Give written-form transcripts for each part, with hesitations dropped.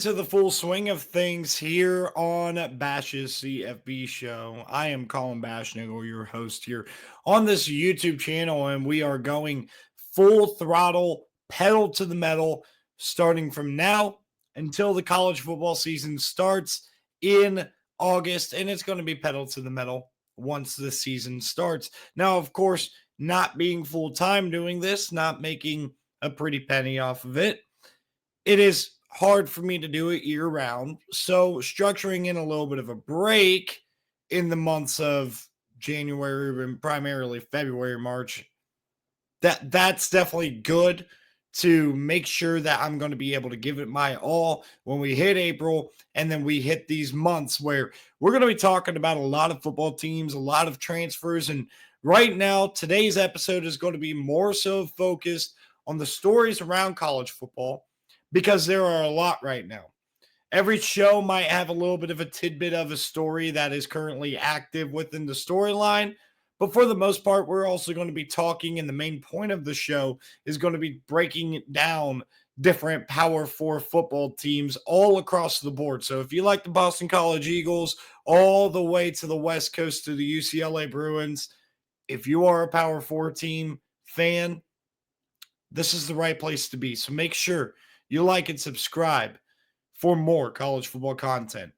into the full swing of things here on Bash's CFB show. I am Colin Bashnagel, your host here on this YouTube channel, and we are going full throttle, pedal to the metal, starting from now until the college football season starts in August, and it's going to be pedal to the metal once the season starts. Now, of course, not being full time doing this, not making a pretty penny off of it, it is hard for me to do it year round. So structuring in a little bit of a break in the months of January and primarily February, March, that's definitely good to make sure that I'm going to be able to give it my all when we hit April, and then we hit these months where we're going to be talking about a lot of football teams, a lot of transfers. And right now, today's episode is going to be more so focused on the stories around college football because there are a lot right now. Every show might have a little bit of a tidbit of a story that is currently active within the storyline. But for the most part, we're also going to be talking, and the main point of the show is going to be breaking down different Power Four football teams all across the board. So if you like the Boston College Eagles, all the way to the West Coast to the UCLA Bruins, if you are a Power Four team fan, this is the right place to be. So make sure you like and subscribe for more college football content.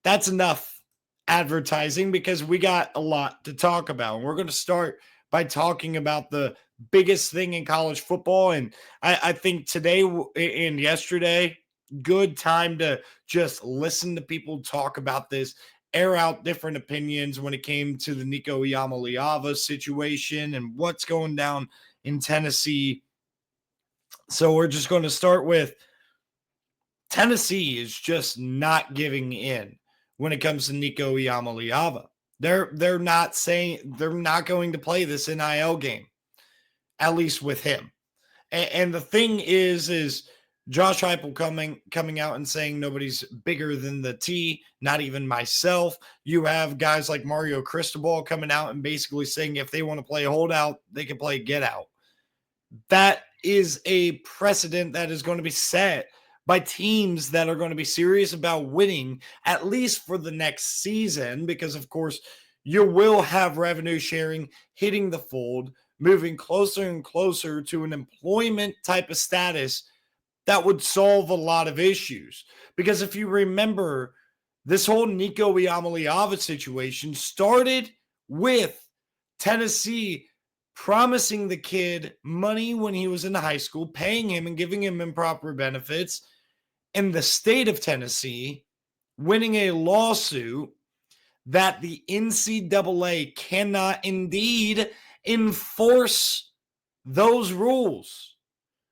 That's enough advertising because we got a lot to talk about. And we're going to start by talking about the biggest thing in college football. And I think today and yesterday, good time to just listen to people talk about this, air out different opinions when it came to the Nico Iamaleava situation and what's going down in Tennessee. So we're just going to start with Tennessee is just not giving in when it comes to Nico Iamaleava. They're not saying they're not going to play this NIL game, at least with him. And the thing is Josh Heupel coming out and saying nobody's bigger than the T, not even myself. You have guys like Mario Cristobal coming out and basically saying if they want to play holdout, they can play get out. That is a precedent that is going to be set by teams that are going to be serious about winning, at least for the next season, because of course you will have revenue sharing hitting the fold, moving closer and closer to an employment type of status that would solve a lot of issues. Because if you remember, this whole Nico Iamaleava situation started with Tennessee promising the kid money when he was in high school, paying him and giving him improper benefits, and the state of Tennessee winning a lawsuit that the NCAA cannot indeed enforce those rules.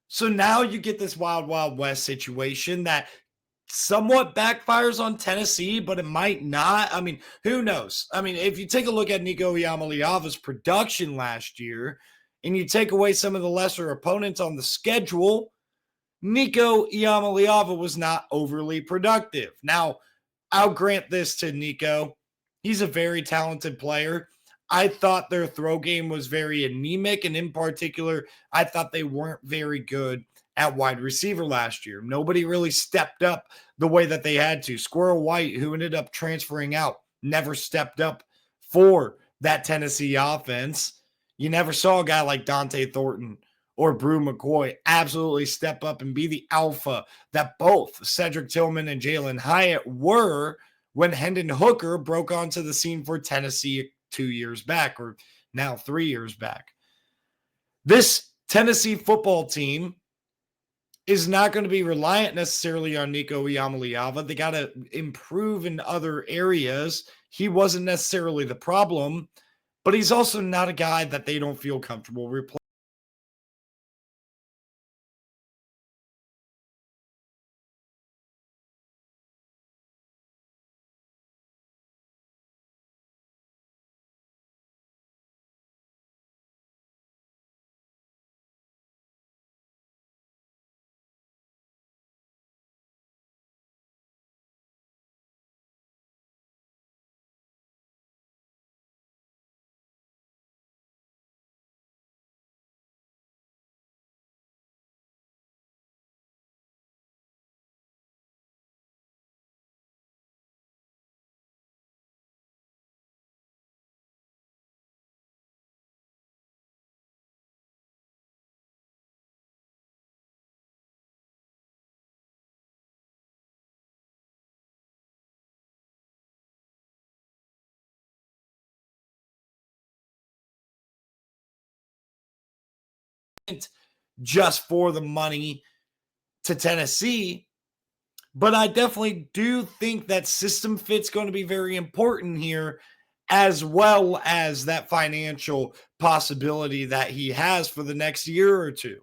So now you get this wild, wild west situation that somewhat backfires on Tennessee, but it might not. I mean, who knows? I mean, if you take a look at Nico Iamaleava's production last year and you take away some of the lesser opponents on the schedule, Nico Iamaleava was not overly productive. Now, I'll grant this to Nico. He's a very talented player. I thought their throw game was very anemic, and in particular, I thought they weren't very good at wide receiver last year. Nobody really stepped up the way that they had to. Squirrel White, who ended up transferring out, never stepped up for that Tennessee offense. You never saw a guy like Dante Thornton or Brew McCoy absolutely step up and be the alpha that both Cedric Tillman and Jalen Hyatt were when Hendon Hooker broke onto the scene for Tennessee 2 years back, or now 3 years back. This Tennessee football team is not going to be reliant necessarily on Nico Iamaleava. They got to improve in other areas. He wasn't necessarily the problem, but he's also not a guy that they don't feel comfortable replacing. just for the money to Tennessee. But I definitely do think that system fit's going to be very important here, as well as that financial possibility that he has for the next year or two.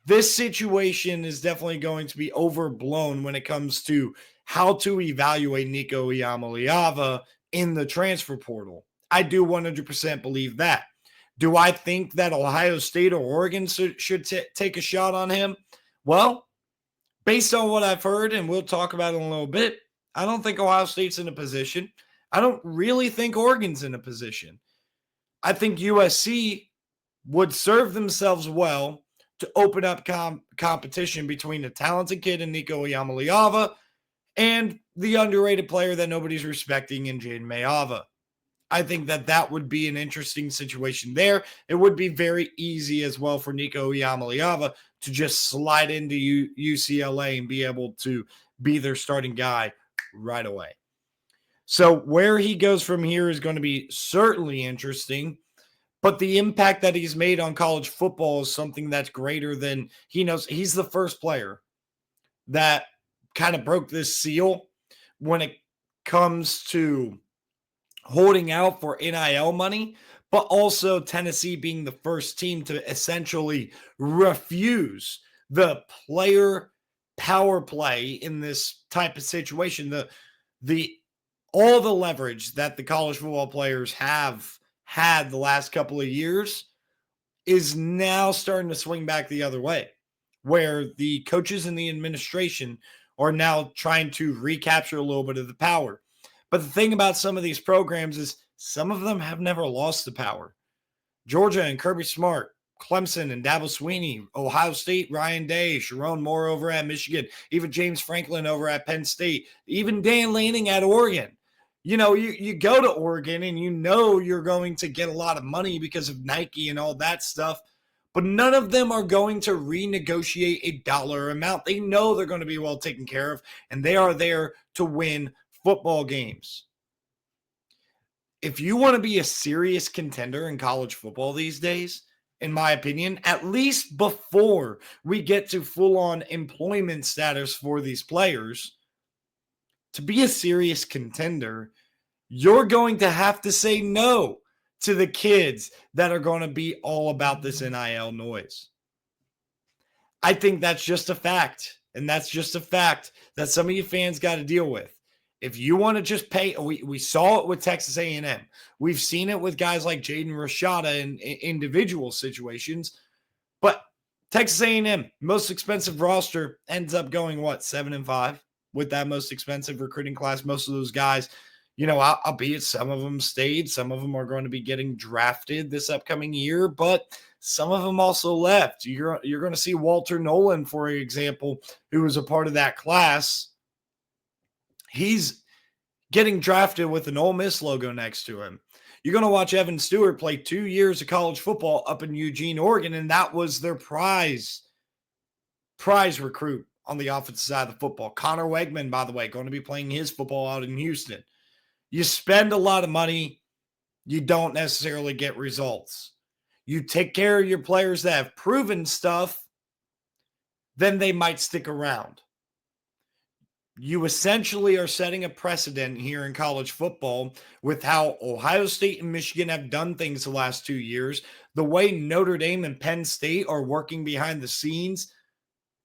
This situation is definitely going to be overblown when it comes to how to evaluate Nico Iamaleava in the transfer portal. I do 100% believe that. Do I think that Ohio State or Oregon should take a shot on him? Well, based on what I've heard, and we'll talk about it in a little bit, I don't think Ohio State's in a position. I don't really think Oregon's in a position. I think USC would serve themselves well to open up competition between the talented kid in Nico Iamaleava and the underrated player that nobody's respecting in Jaden Mayava. I think that would be an interesting situation there. It would be very easy as well for Nico Iamaleava to just slide into UCLA and be able to be their starting guy right away. So where he goes from here is going to be certainly interesting, but the impact that he's made on college football is something that's greater than he knows. He's the first player that kind of broke this seal when it comes to holding out for NIL money, but also Tennessee being the first team to essentially refuse the player power play in this type of situation. The all the leverage that the college football players have had the last couple of years is now starting to swing back the other way, where the coaches and the administration are now trying to recapture a little bit of the power. But the thing about some of these programs is some of them have never lost the power. Georgia and Kirby Smart, Clemson and Dabo Swinney, Ohio State, Ryan Day, Sharon Moore over at Michigan, even James Franklin over at Penn State, even Dan Lanning at Oregon. You know, you go to Oregon and you know you're going to get a lot of money because of Nike and all that stuff, but none of them are going to renegotiate a dollar amount. They know they're going to be well taken care of, and they are there to win football games. If you want to be a serious contender in college football these days, in my opinion, at least before we get to full-on employment status for these players, to be a serious contender, you're going to have to say no to the kids that are going to be all about this NIL noise. I think that's just a fact, and that's just a fact that some of you fans got to deal with. If you want to just pay, we saw it with Texas A&M. We've seen it with guys like Jaden Rashada in individual situations. But Texas A&M, most expensive roster, ends up going, 7-5 with that most expensive recruiting class. Most of those guys, you know, albeit some of them stayed, some of them are going to be getting drafted this upcoming year, but some of them also left. You're going to see Walter Nolan, for example, who was a part of that class. He's getting drafted with an Ole Miss logo next to him. You're going to watch Evan Stewart play 2 years of college football up in Eugene, Oregon, and that was their prize recruit on the offensive side of the football. Connor Wegman, by the way, going to be playing his football out in Houston. You spend a lot of money, you don't necessarily get results. You take care of your players that have proven stuff, then they might stick around. You essentially are setting a precedent here in college football with how Ohio State and Michigan have done things the last 2 years, the way Notre Dame and Penn State are working behind the scenes,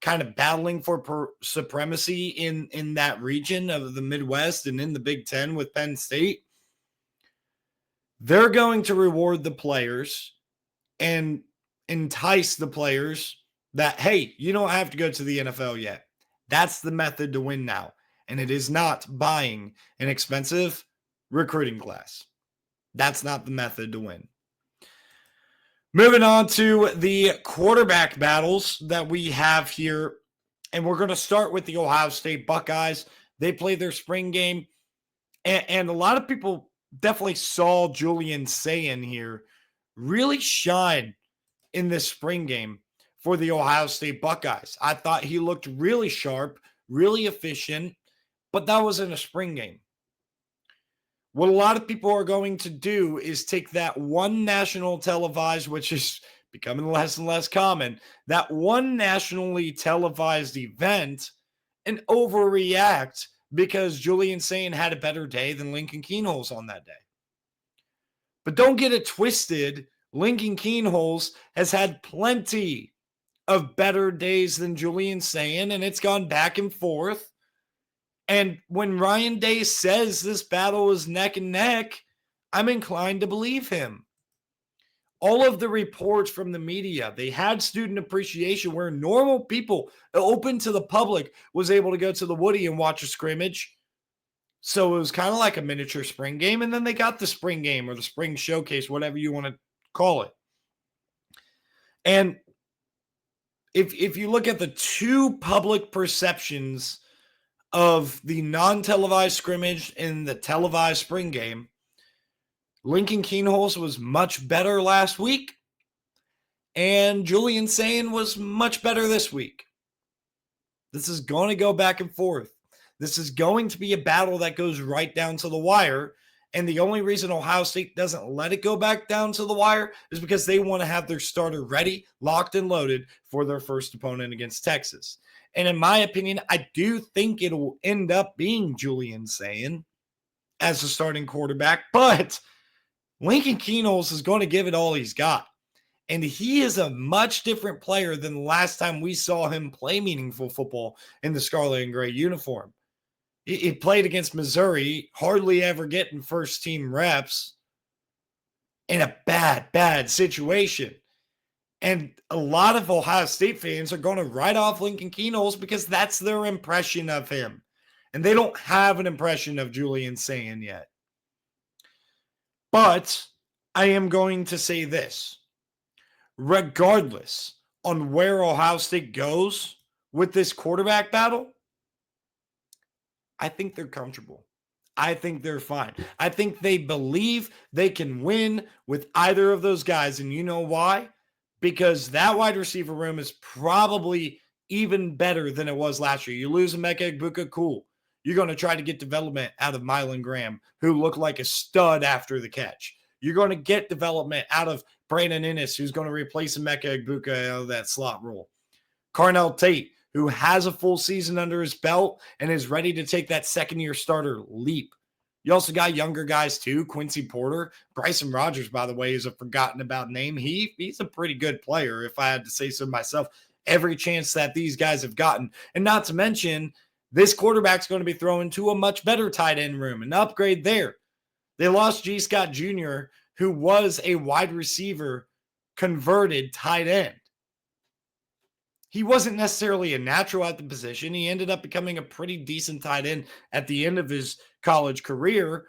kind of battling for supremacy in that region of the Midwest and in the Big Ten with Penn State. They're going to reward the players and entice the players that, hey, you don't have to go to the NFL yet. That's the method to win now. And it is not buying an expensive recruiting class. That's not the method to win. Moving on to the quarterback battles that we have here. And we're going to start with the Ohio State Buckeyes. They played their spring game. And a lot of people definitely saw Julian Sayin here really shine in this spring game for the Ohio State Buckeyes. I thought he looked really sharp, really efficient, but that was in a spring game. What a lot of people are going to do is take that one national televised, which is becoming less and less common, that one nationally televised event and overreact because Julian Sayin had a better day than Lincoln Keenholz on that day. But don't get it twisted. Lincoln Keenholz has had plenty of better days than Julian Sayin, and it's gone back and forth. And when Ryan Day says this battle is neck and neck, I'm inclined to believe him. All of the reports from the media, they had student appreciation where normal people, open to the public, was able to go to the Woody and watch a scrimmage. So it was kind of like a miniature spring game. And then they got the spring game or the spring showcase, whatever you want to call it. And if you look at the two public perceptions of the non-televised scrimmage and the televised spring game, Lincoln Keenholz was much better last week, and Julian Sayin was much better this week. This is going to go back and forth. This is going to be a battle that goes right down to the wire, and the only reason Ohio State doesn't let it go back down to the wire is because they want to have their starter ready, locked and loaded for their first opponent against Texas. And in my opinion, I do think it'll end up being Julian Sayin as the starting quarterback, but Lincoln Keenholz is going to give it all he's got. And he is a much different player than the last time we saw him play meaningful football in the scarlet and gray uniform. He played against Missouri, hardly ever getting first team reps in a bad situation. And a lot of Ohio State fans are going to write off Lincoln Keenholz because that's their impression of him. And they don't have an impression of Julian Sayin yet. But I am going to say this. Regardless on where Ohio State goes with this quarterback battle, I think they're comfortable. I think they're fine. I think they believe they can win with either of those guys. And you know why? Because that wide receiver room is probably even better than it was last year. You lose Emeka Egbuka, cool. You're going to try to get development out of Mylan Graham, who looked like a stud after the catch. You're going to get development out of Brandon Inniss, who's going to replace Emeka Egbuka out of that slot role. Carnell Tate, who has a full season under his belt and is ready to take that second-year starter leap. You also got younger guys too, Quincy Porter. Bryson Rogers, by the way, is a forgotten about name. He's a pretty good player, if I had to say so myself. Every chance that these guys have gotten. And not to mention, this quarterback's going to be thrown to a much better tight end room, an upgrade there. They lost G. Scott Jr., who was a wide receiver converted tight end. He wasn't necessarily a natural at the position. He ended up becoming a pretty decent tight end at the end of his college career,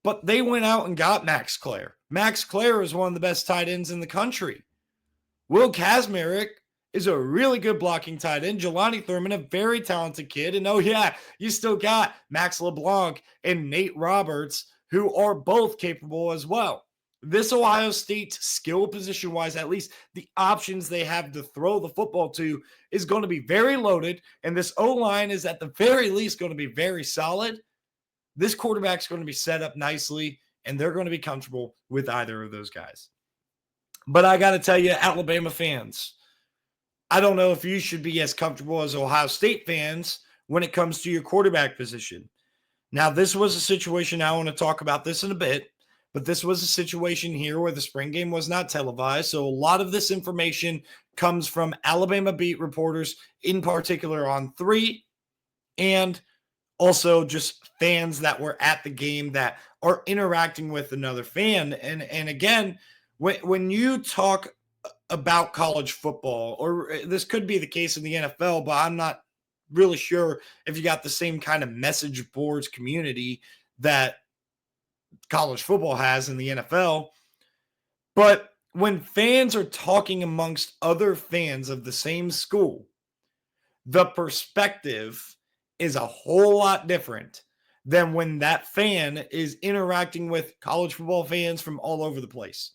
but they went out and got Max Clare. Max Clare is one of the best tight ends in the country. Will Kazmarek is a really good blocking tight end. Jelani Thurman, a very talented kid. And oh yeah, you still got Max LeBlanc and Nate Roberts, who are both capable as well. This Ohio State skill position-wise, at least the options they have to throw the football to, is going to be very loaded. And this O-line is at the very least going to be very solid. This quarterback's going to be set up nicely, and they're going to be comfortable with either of those guys. But I got to tell you, Alabama fans, I don't know if you should be as comfortable as Ohio State fans when it comes to your quarterback position. Now, this was a situation, I want to talk about this in a bit, but this was a situation here where the spring game was not televised. So a lot of this information comes from Alabama beat reporters, in particular on 3, and also just fans that were at the game that are interacting with another fan. And again, when you talk about college football, or this could be the case in the NFL, but I'm not really sure if you got the same kind of message boards community that college football has in the NFL. But when fans are talking amongst other fans of the same school, the perspective is a whole lot different than when that fan is interacting with college football fans from all over the place.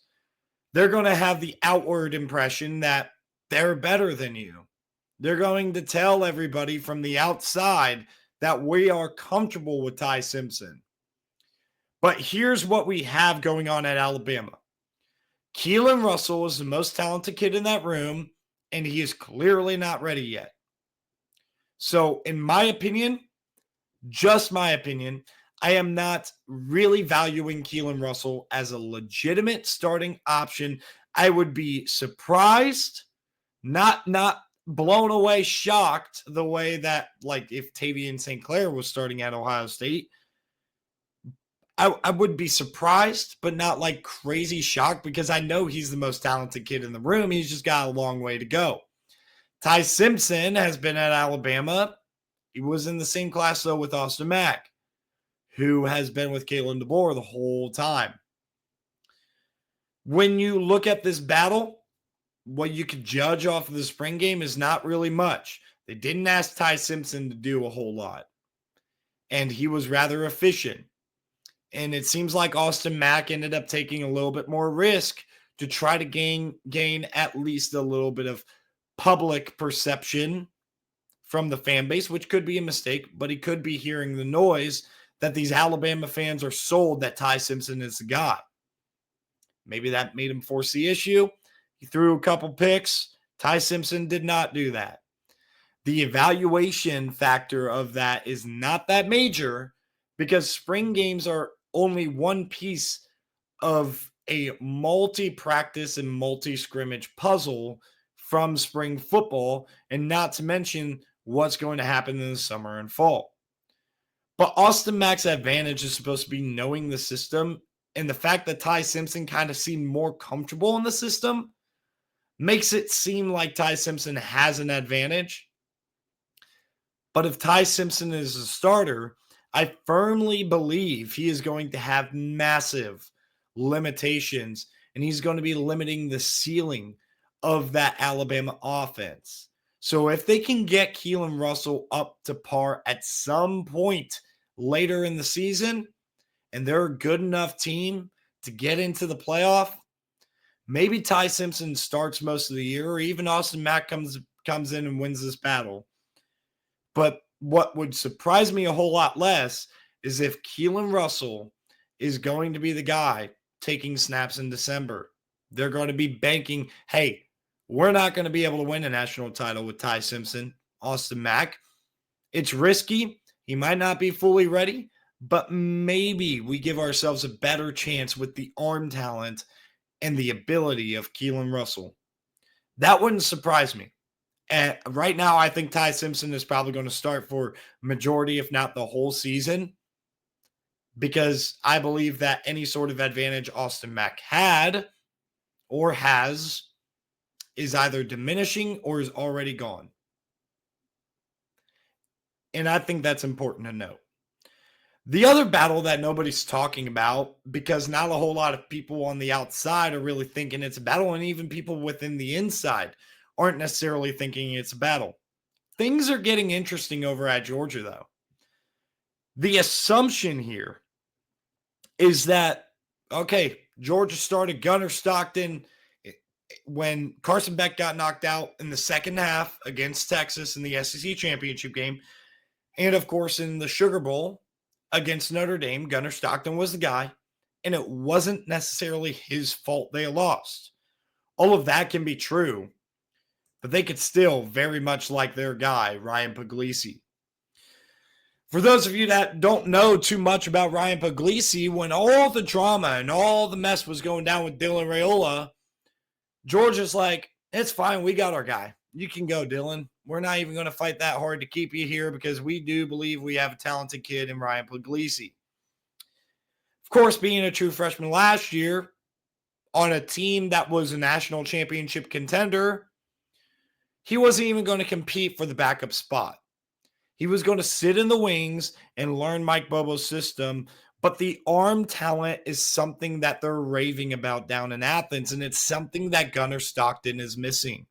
They're going to have the outward impression that they're better than you. They're going to tell everybody from the outside that we are comfortable with Ty Simpson. But here's what we have going on at Alabama. Keelan Russell is the most talented kid in that room, and he is clearly not ready yet. So, in my opinion, just my opinion, I am not really valuing Keelan Russell as a legitimate starting option. I would be surprised, not blown away, shocked the way that, like, if Tavian St. Clair was starting at Ohio State, I would be surprised, but not like crazy shocked because I know he's the most talented kid in the room. He's just got a long way to go. Ty Simpson has been at Alabama. He was in the same class, though, with Austin Mack, who has been with Kalen DeBoer the whole time. When you look at this battle, what you could judge off of the spring game is not really much. They didn't ask Ty Simpson to do a whole lot, and he was rather efficient. And it seems like Austin Mack ended up taking a little bit more risk to try to gain at least a little bit of public perception from the fan base, which could be a mistake, but he could be hearing the noise that these Alabama fans are sold that Ty Simpson is the guy. Maybe that made him force the issue. He threw a couple picks. Ty Simpson did not do that. The evaluation factor of that is not that major because spring games are only one piece of a multi-practice and multi-scrimmage puzzle from spring football, and not to mention what's going to happen in the summer and fall. But Austin Mack's advantage is supposed to be knowing the system, and the fact that Ty Simpson kind of seemed more comfortable in the system makes it seem like Ty Simpson has an advantage. But if Ty Simpson is a starter, I firmly believe he is going to have massive limitations, and he's going to be limiting the ceiling of that Alabama offense. So if they can get Keelan Russell up to par at some point later in the season, and they're a good enough team to get into the playoff, maybe Ty Simpson starts most of the year, or even Austin Mack comes in and wins this battle. But what would surprise me a whole lot less is if Keelan Russell is going to be the guy taking snaps in December. They're going to be banking, hey, we're not going to be able to win a national title with Ty Simpson, Austin Mack. It's risky. He might not be fully ready, but maybe we give ourselves a better chance with the arm talent and the ability of Keelan Russell. That wouldn't surprise me. And right now, I think Ty Simpson is probably going to start for majority, if not the whole season, because I believe that any sort of advantage Austin Mack had or has is either diminishing or is already gone. And I think that's important to note. The other battle that nobody's talking about, because not a whole lot of people on the outside are really thinking it's a battle, and even people within the inside aren't necessarily thinking it's a battle. Things are getting interesting over at Georgia, though. The assumption here is that, okay, Georgia started Gunnar Stockton when Carson Beck got knocked out in the second half against Texas in the SEC championship game. And, of course, in the Sugar Bowl against Notre Dame, Gunnar Stockton was the guy, and it wasn't necessarily his fault they lost. All of that can be true, but they could still very much like their guy, Ryan Puglisi. For those of you that don't know too much about Ryan Puglisi, when all the drama and all the mess was going down with Dylan Raiola, Georgia's like, it's fine, we got our guy. You can go, Dylan. We're not even going to fight that hard to keep you here because we do believe we have a talented kid in Ryan Puglisi. Of course, being a true freshman last year on a team that was a national championship contender, he wasn't even going to compete for the backup spot. He was going to sit in the wings and learn Mike Bobo's system, but the arm talent is something that they're raving about down in Athens, and it's something that Gunnar Stockton is missing.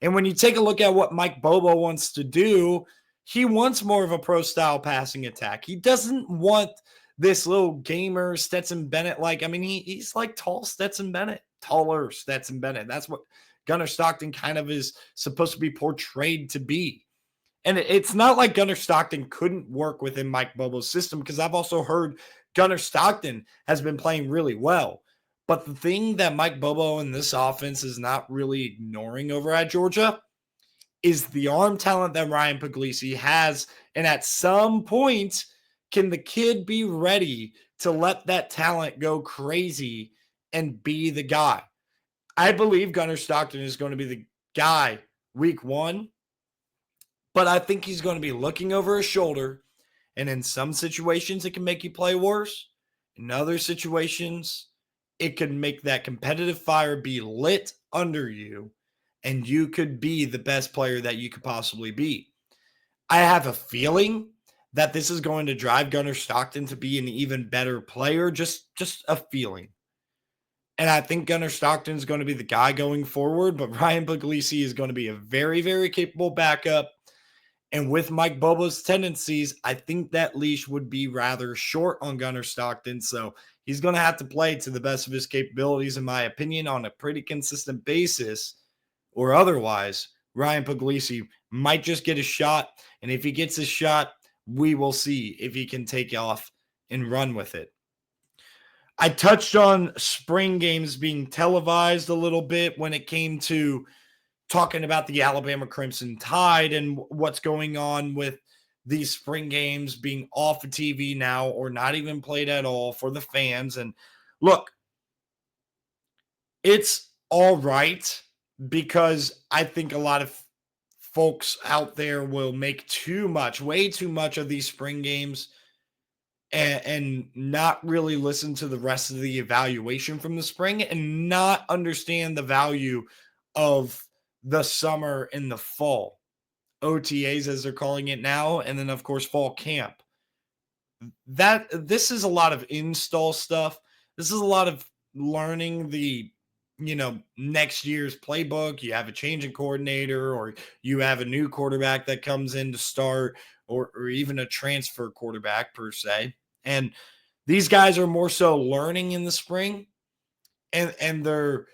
And when you take a look at what Mike Bobo wants to do, he wants more of a pro-style passing attack. He doesn't want this little gamer Stetson Bennett. He's like tall Stetson Bennett, taller Stetson Bennett. That's what Gunnar Stockton kind of is supposed to be portrayed to be. And it's not like Gunnar Stockton couldn't work within Mike Bobo's system, because I've also heard Gunnar Stockton has been playing really well. But the thing that Mike Bobo and this offense is not really ignoring over at Georgia is the arm talent that Ryan Puglisi has. And at some point, can the kid be ready to let that talent go crazy and be the guy? I believe Gunnar Stockton is going to be the guy week one, but I think he's going to be looking over his shoulder. And in some situations, it can make you play worse. In other situations, it can make that competitive fire be lit under you, and you could be the best player that you could possibly be. I have a feeling that this is going to drive Gunnar Stockton to be an even better player, just a feeling. And I think Gunnar Stockton is going to be the guy going forward, but Ryan Puglisi is going to be a very, very capable backup. And with Mike Bobo's tendencies, I think that leash would be rather short on Gunnar Stockton. So he's going to have to play to the best of his capabilities, in my opinion, on a pretty consistent basis, or otherwise, Ryan Puglisi might just get a shot. And if he gets a shot, we will see if he can take off and run with it. I touched on spring games being televised a little bit when it came to talking about the Alabama Crimson Tide and what's going on with these spring games being off of TV now or not even played at all for the fans. And look, it's all right because I think a lot of folks out there will make way too much of these spring games and not really listen to the rest of the evaluation from the spring and not understand the value of the summer and the fall. OTAs, as they're calling it now, and then of course fall camp. This is a lot of install stuff. This is a lot of learning the next year's playbook. You have a change in coordinator, or you have a new quarterback that comes in to start, or even a transfer quarterback per se. And these guys are more so learning in the spring, and they're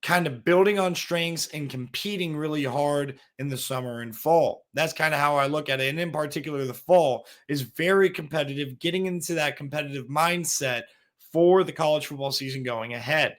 kind of building on strengths and competing really hard in the summer and fall. That's kind of how I look at it. And in particular, the fall is very competitive, getting into that competitive mindset for the college football season going ahead.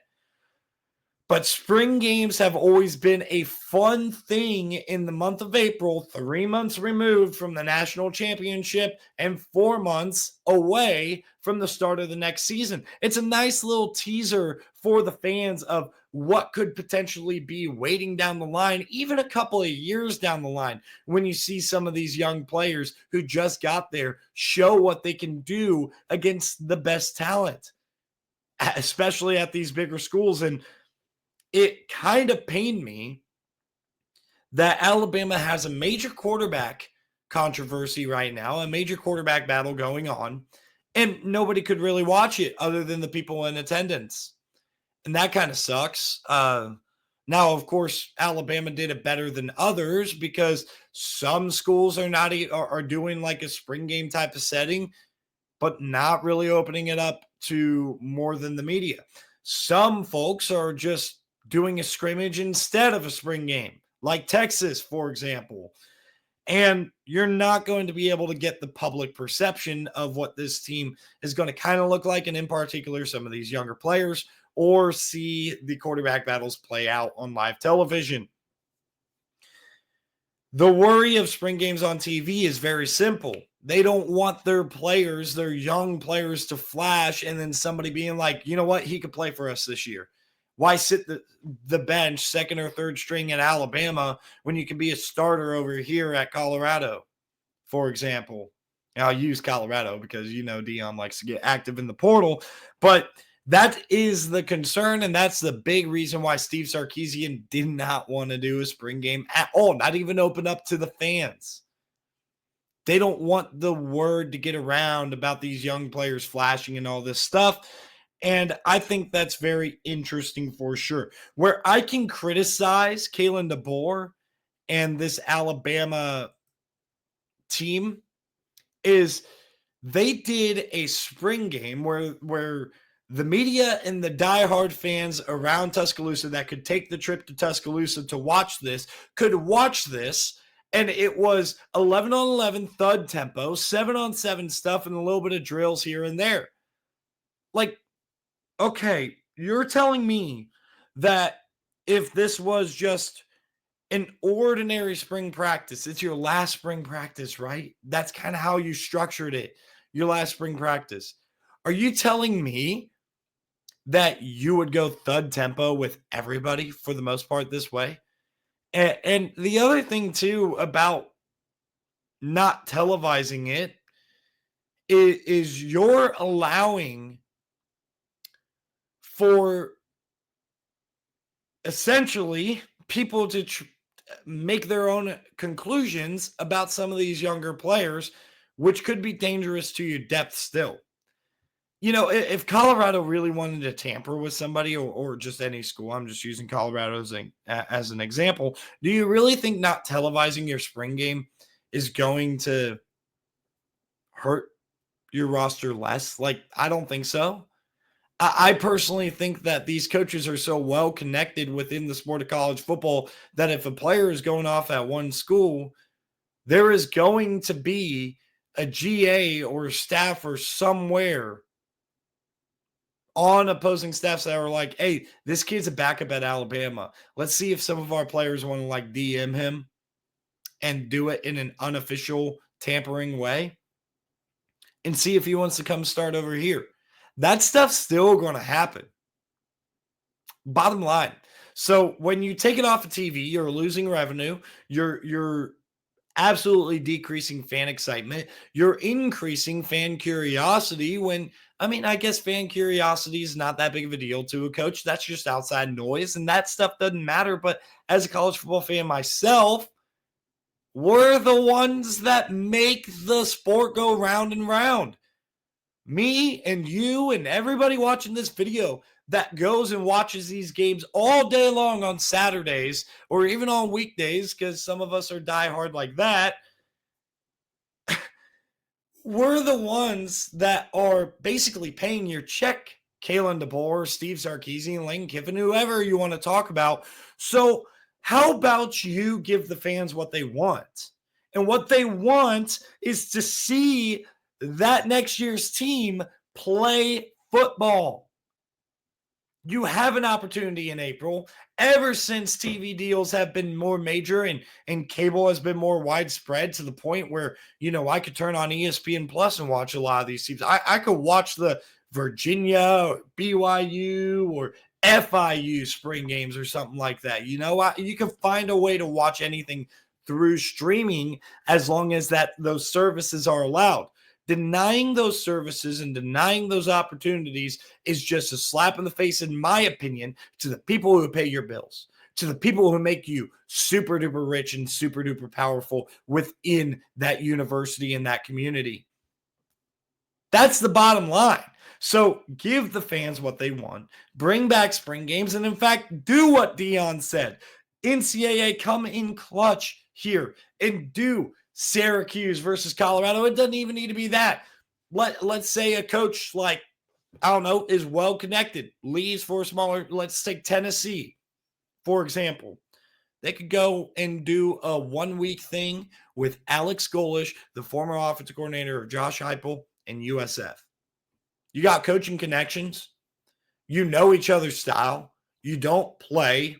But spring games have always been a fun thing in the month of April, 3 months removed from the national championship and 4 months away from the start of the next season. It's a nice little teaser for the fans of what could potentially be waiting down the line, even a couple of years down the line, when you see some of these young players who just got there show what they can do against the best talent, especially at these bigger schools. And it kind of pained me that Alabama has a major quarterback controversy right now, a major quarterback battle going on, and nobody could really watch it other than the people in attendance. And that kind of sucks. Now, of course, Alabama did it better than others because some schools are doing like a spring game type of setting, but not really opening it up to more than the media. Some folks are just doing a scrimmage instead of a spring game, like Texas, for example. And you're not going to be able to get the public perception of what this team is going to kind of look like, and in particular, some of these younger players, or see the quarterback battles play out on live television. The worry of spring games on TV is very simple. They don't want their young players to flash and then somebody being like, you know what, he could play for us this year. Why sit the bench, second or third string at Alabama, when you can be a starter over here at Colorado, for example? And I'll use Colorado because, Dion likes to get active in the portal. But that is the concern, and that's the big reason why Steve Sarkisian did not want to do a spring game at all, not even open up to the fans. They don't want the word to get around about these young players flashing and all this stuff. And I think that's very interesting for sure. Where I can criticize Kalen DeBoer and this Alabama team is they did a spring game where the media and the diehard fans around Tuscaloosa that could take the trip to Tuscaloosa to watch this could watch this. And it was 11 on 11 thud tempo, 7 on 7 stuff, and a little bit of drills here and there. Like, okay, You're telling me that if this was just an ordinary spring practice, it's your last spring practice, right? That's kind of how you structured it, your last spring practice. Are you telling me that you would go thud tempo with everybody for the most part this way? And the other thing, too, about not televising it is you're allowing for essentially people to make their own conclusions about some of these younger players, which could be dangerous to your depth still. If Colorado really wanted to tamper with somebody or just any school, I'm just using Colorado as an example. Do you really think not televising your spring game is going to hurt your roster less? Like, I don't think so. I personally think that these coaches are so well connected within the sport of college football that if a player is going off at one school, there is going to be a GA or staffer somewhere on opposing staffs that are like, hey, this kid's a backup at Alabama. Let's see if some of our players want to like DM him and do it in an unofficial tampering way and see if he wants to come start over here. That stuff's still going to happen. Bottom line. So when you take it off of TV, you're losing revenue. You're absolutely decreasing fan excitement. You're increasing fan curiosity when, I mean, I guess fan curiosity is not that big of a deal to a coach. That's just outside noise and that stuff doesn't matter. But as a college football fan myself, we're the ones that make the sport go round and round. Me and you and everybody watching this video that goes and watches these games all day long on Saturdays or even on weekdays, because some of us are diehard like that. We're the ones that are basically paying your check, Kalen DeBoer, Steve Sarkisian, Lane Kiffin, whoever you want to talk about. So how about you give the fans what they want? And what they want is to see that next year's team play football. You have an opportunity in April. Ever since TV deals have been more major and cable has been more widespread to the point where, I could turn on ESPN Plus and watch a lot of these teams. I could watch the Virginia, or BYU, or FIU spring games or something like that. You can find a way to watch anything through streaming as long as those services are allowed. Denying those services and denying those opportunities is just a slap in the face, in my opinion, to the people who pay your bills, to the people who make you super duper rich and super duper powerful within that university and that community. That's the bottom line. So give the fans what they want, bring back spring games, and in fact, do what Dion said. NCAA come in clutch here and do Syracuse versus Colorado. It doesn't even need to be that. Let's say a coach like, I don't know, is well connected, leaves for a smaller, let's take Tennessee, for example. They could go and do a 1 week thing with Alex Golish, the former offensive coordinator of Josh Heupel and USF. You got coaching connections. You know each other's style. You don't play.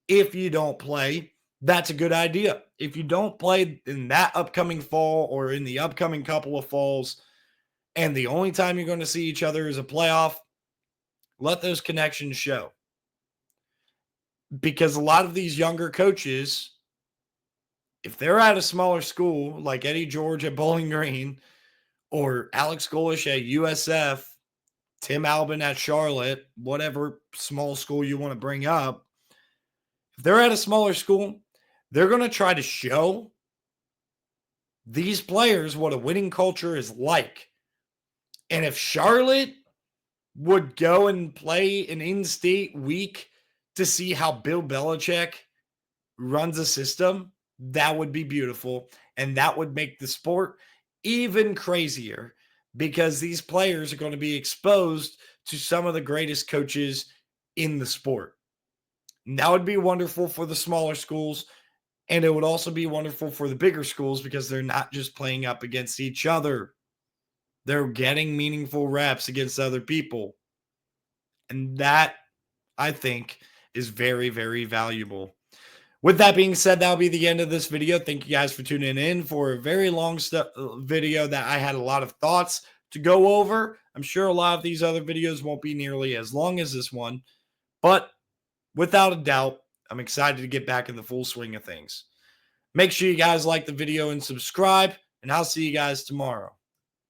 If you don't play, that's a good idea. If you don't play in that upcoming fall or in the upcoming couple of falls, and the only time you're going to see each other is a playoff, let those connections show. Because a lot of these younger coaches, if they're at a smaller school like Eddie George at Bowling Green or Alex Golish at USF, Tim Albin at Charlotte, whatever small school you want to bring up, if they're at a smaller school, they're going to try to show these players what a winning culture is like. And if Charlotte would go and play an in-state week to see how Bill Belichick runs a system, that would be beautiful. And that would make the sport even crazier because these players are going to be exposed to some of the greatest coaches in the sport. And that would be wonderful for the smaller schools. And it would also be wonderful for the bigger schools because they're not just playing up against each other. They're getting meaningful reps against other people. And that, I think, is very, very valuable. With that being said, that'll be the end of this video. Thank you guys for tuning in for a very long video that I had a lot of thoughts to go over. I'm sure a lot of these other videos won't be nearly as long as this one, but without a doubt, I'm excited to get back in the full swing of things. Make sure you guys like the video and subscribe, and I'll see you guys tomorrow.